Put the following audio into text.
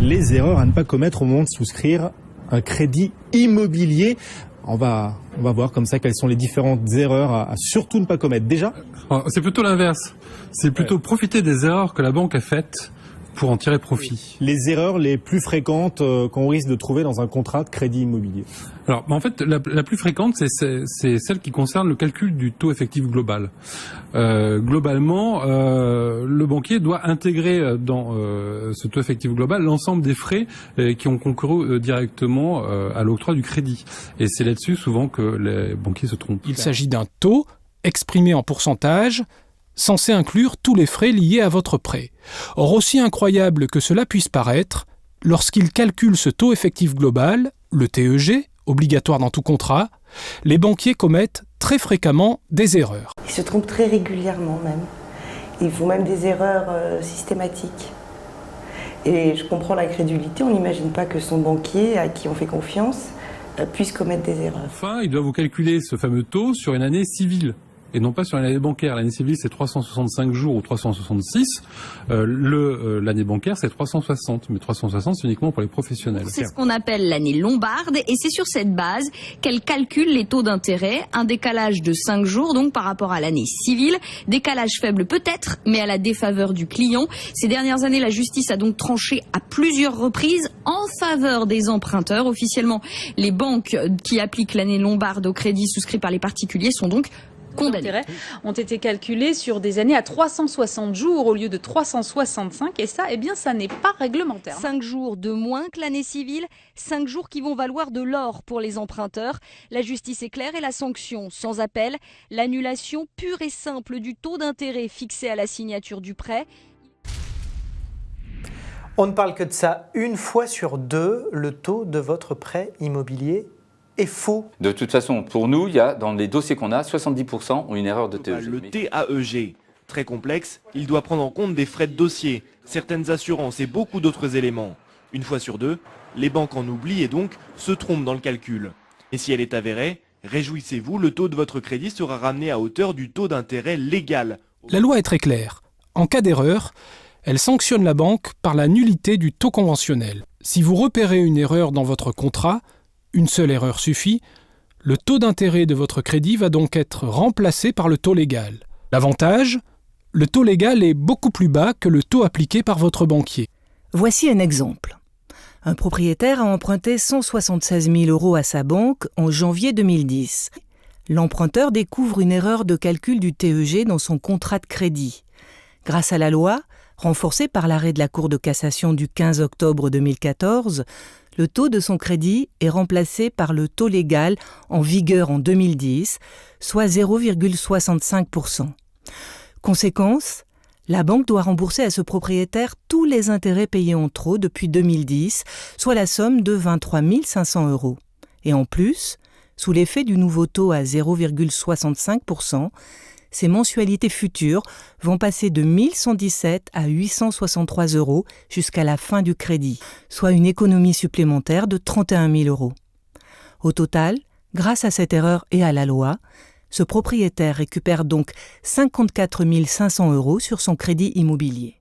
les erreurs à ne pas commettre au moment de souscrire un crédit immobilier. On va voir comme ça quelles sont les différentes erreurs à surtout ne pas commettre. Déjà, c'est plutôt l'inverse. C'est plutôt profiter des erreurs que la banque a faites pour en tirer profit. Les erreurs les plus fréquentes qu'on risque de trouver dans un contrat de crédit immobilier. Alors, en fait, la plus fréquente, c'est celle qui concerne le calcul du taux effectif global. Globalement, le banquier doit intégrer dans ce taux effectif global l'ensemble des frais qui ont concouru directement à l'octroi du crédit. Et c'est là-dessus souvent que les banquiers se trompent. Il s'agit d'un taux exprimé en pourcentage, censé inclure tous les frais liés à votre prêt. Or, aussi incroyable que cela puisse paraître, lorsqu'ils calculent ce taux effectif global, le TEG, obligatoire dans tout contrat, les banquiers commettent très fréquemment des erreurs. Ils se trompent très régulièrement même. Ils font même des erreurs systématiques. Et je comprends l'incrédulité, on n'imagine pas que son banquier, à qui on fait confiance, puisse commettre des erreurs. Enfin, il doit vous calculer ce fameux taux sur une année civile. Et non pas sur l'année bancaire. L'année civile, c'est 365 jours ou 366. L'année bancaire, c'est 360. Mais 360, c'est uniquement pour les professionnels. C'est ce qu'on appelle l'année lombarde. Et c'est sur cette base qu'elle calcule les taux d'intérêt. Un décalage de 5 jours, donc par rapport à l'année civile. Décalage faible peut-être, mais à la défaveur du client. Ces dernières années, la justice a donc tranché à plusieurs reprises en faveur des emprunteurs. Officiellement, les banques qui appliquent l'année lombarde au crédit souscrit par les particuliers sont donc condamnés. Ont été calculés sur des années à 360 jours au lieu de 365 et ça, eh bien, ça n'est pas réglementaire. 5 jours de moins que l'année civile, 5 jours qui vont valoir de l'or pour les emprunteurs. La justice est claire et la sanction sans appel, l'annulation pure et simple du taux d'intérêt fixé à la signature du prêt. On ne parle que de ça. Une fois sur deux, le taux de votre prêt immobilier est faux. De toute façon, pour nous, il y a, dans les dossiers qu'on a, 70% ont une erreur de TEG. Le TAEG, très complexe, il doit prendre en compte des frais de dossier, certaines assurances et beaucoup d'autres éléments. Une fois sur deux, les banques en oublient et donc se trompent dans le calcul. Et si elle est avérée, réjouissez-vous, le taux de votre crédit sera ramené à hauteur du taux d'intérêt légal. La loi est très claire. En cas d'erreur, elle sanctionne la banque par la nullité du taux conventionnel. Si vous repérez une erreur dans votre contrat, une seule erreur suffit, le taux d'intérêt de votre crédit va donc être remplacé par le taux légal. L'avantage, le taux légal est beaucoup plus bas que le taux appliqué par votre banquier. Voici un exemple. Un propriétaire a emprunté 176 000 € à sa banque en janvier 2010. L'emprunteur découvre une erreur de calcul du TEG dans son contrat de crédit. Grâce à la loi, renforcée par l'arrêt de la Cour de cassation du 15 octobre 2014, le taux de son crédit est remplacé par le taux légal en vigueur en 2010, soit 0,65%. Conséquence, la banque doit rembourser à ce propriétaire tous les intérêts payés en trop depuis 2010, soit la somme de 23 500 €. Et en plus, sous l'effet du nouveau taux à 0,65%, ces mensualités futures vont passer de 1 117 à 863 € jusqu'à la fin du crédit, soit une économie supplémentaire de 31 000 €. Au total, grâce à cette erreur et à la loi, ce propriétaire récupère donc 54 500 € sur son crédit immobilier.